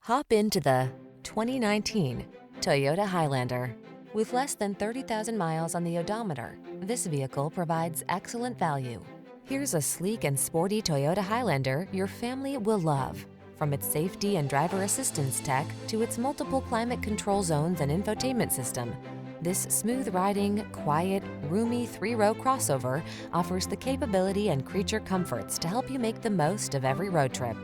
Hop into the 2019 Toyota Highlander. With less than 30,000 miles on the odometer, this vehicle provides excellent value. Here's a sleek and sporty Toyota Highlander your family will love. From its safety and driver assistance tech to its multiple climate control zones and infotainment system, this smooth-riding, quiet, roomy three-row crossover offers the capability and creature comforts to help you make the most of every road trip.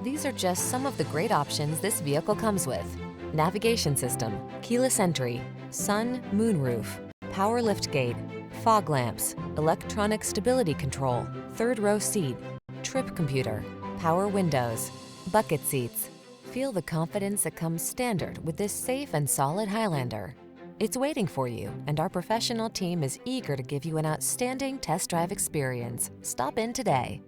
These are just some of the great options this vehicle comes with: navigation system, keyless entry, sun, moonroof, power liftgate, fog lamps, electronic stability control, third row seat, trip computer, power windows, bucket seats. Feel the confidence that comes standard with this safe and solid Highlander. It's waiting for you, and our professional team is eager to give you an outstanding test drive experience. Stop in today.